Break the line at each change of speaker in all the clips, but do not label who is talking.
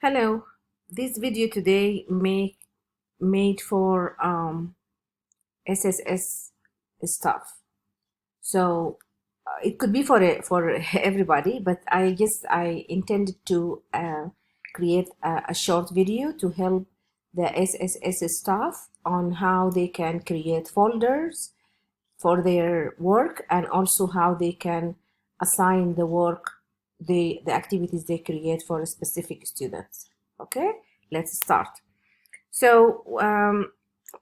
Hello, this video today made for SSS stuff. So it could be for everybody, but I intended to create a short video to help the SSS staff on how they can create folders for their work and also how they can assign the work, the activities they create for specific students. Okay, let's start. So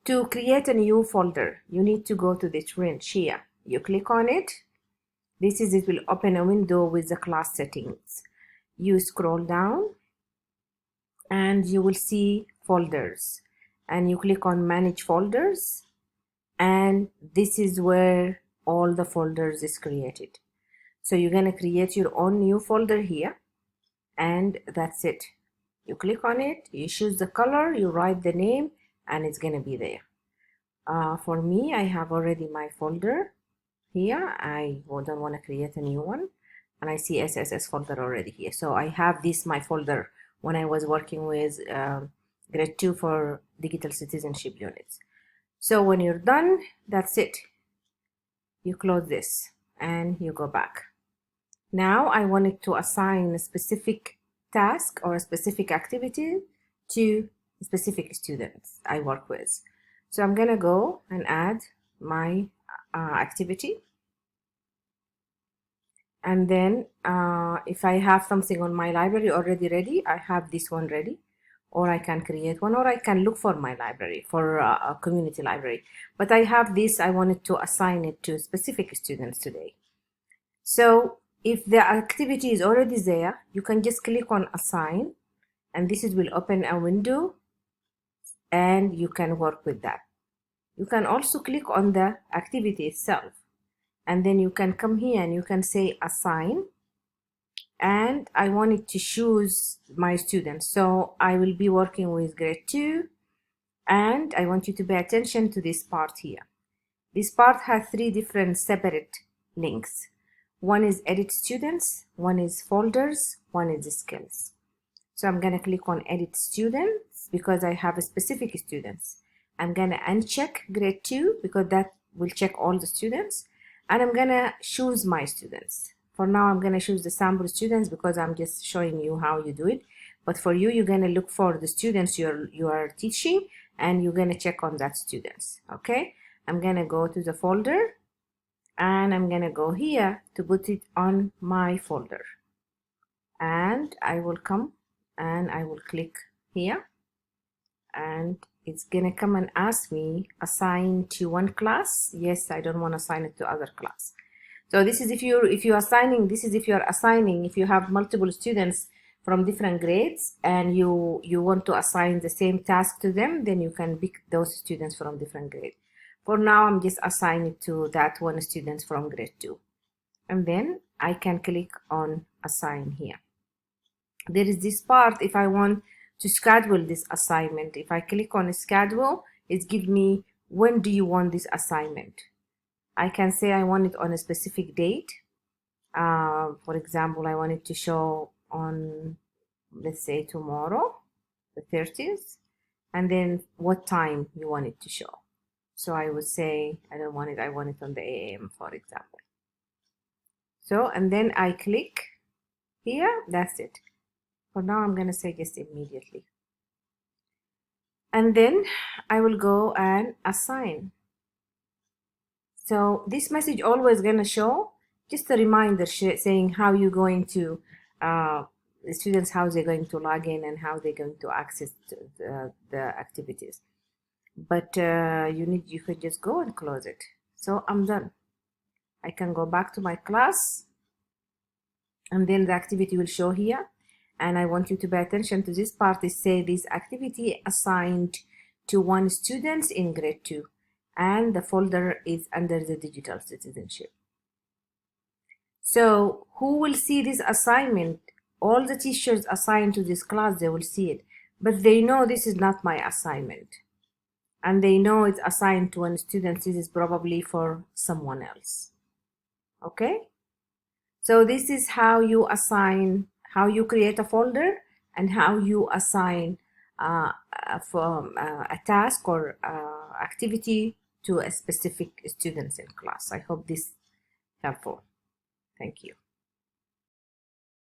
to create a new folder, you need to go to this wrench here. You click on it. It will open a window with the class settings. You scroll down and you will see folders, and you click on manage folders, and this is where all the folders is created. So you're going to create your own new folder here, and that's it. You click on it, you choose the color, you write the name, and it's going to be there. For me, I have already my folder here. I don't want to create a new one, and I see SSS folder already here. So I have this my folder when I was working with grade 2 for digital citizenship units. So when you're done, that's it. You close this and you go back. Now I wanted to assign a specific task or a specific activity to specific students I work with. So I'm gonna go and add my activity, and then if I have something on my library already ready, I have this one ready, or I can create one, or I can look for my library for a community library. But I have this, I wanted to assign it to specific students today. So if the activity is already there, you can just click on assign, and will open a window and you can work with that. You can also click on the activity itself, and then you can come here and you can say assign, and I wanted to choose my students. So I will be working with grade 2, and I want you to pay attention to this part here. This part has 3 different separate links. One is edit students, one is folders, one is skills. So I'm going to click on edit students because I have a specific students. I'm going to uncheck grade 2 because that will check all the students, and I'm going to choose my students. For now, I'm going to choose the sample students because I'm just showing you how you do it. But for you, you're going to look for the students you are teaching, and you're going to check on that students. Okay, I'm going to go to the folder, and I'm going to go here to put it on my folder, and I will come and I will click here, and it's gonna come and ask me assign to one class. Yes, I don't want to assign it to other class. So this is if you're assigning, if you have multiple students from different grades and you want to assign the same task to them, then you can pick those students from different grades. For now, I'm just assigning it to that one student from grade 2, and then I can click on assign here. There is this part if I want to schedule this assignment. If I click on schedule, it gives me when do you want this assignment. I can say I want it on a specific date. For example, I want it to show on, let's say, tomorrow, the 30th, and then what time you want it to show. So I would say I don't want it, I want it on the AM, for example. So, and then I click here, that's it. For now, I'm going to say just immediately. And then I will go and assign. So this message always going to show just a reminder saying how you're going to, the students, how they're going to log in and how they're going to access the activities. But you could just go and close it. So I'm done. I can go back to my class, and then the activity will show here. And I want you to pay attention to this part. It says this activity assigned to one student in grade 2, and the folder is under the digital citizenship. So who will see this assignment? All the teachers assigned to this class, they will see it, but they know this is not my assignment, and they know it's assigned to one student. This is probably for someone else. Okay, so this is how you assign, how you create a folder and how you assign a task or activity to a specific students in class. I hope this helpful. Thank you.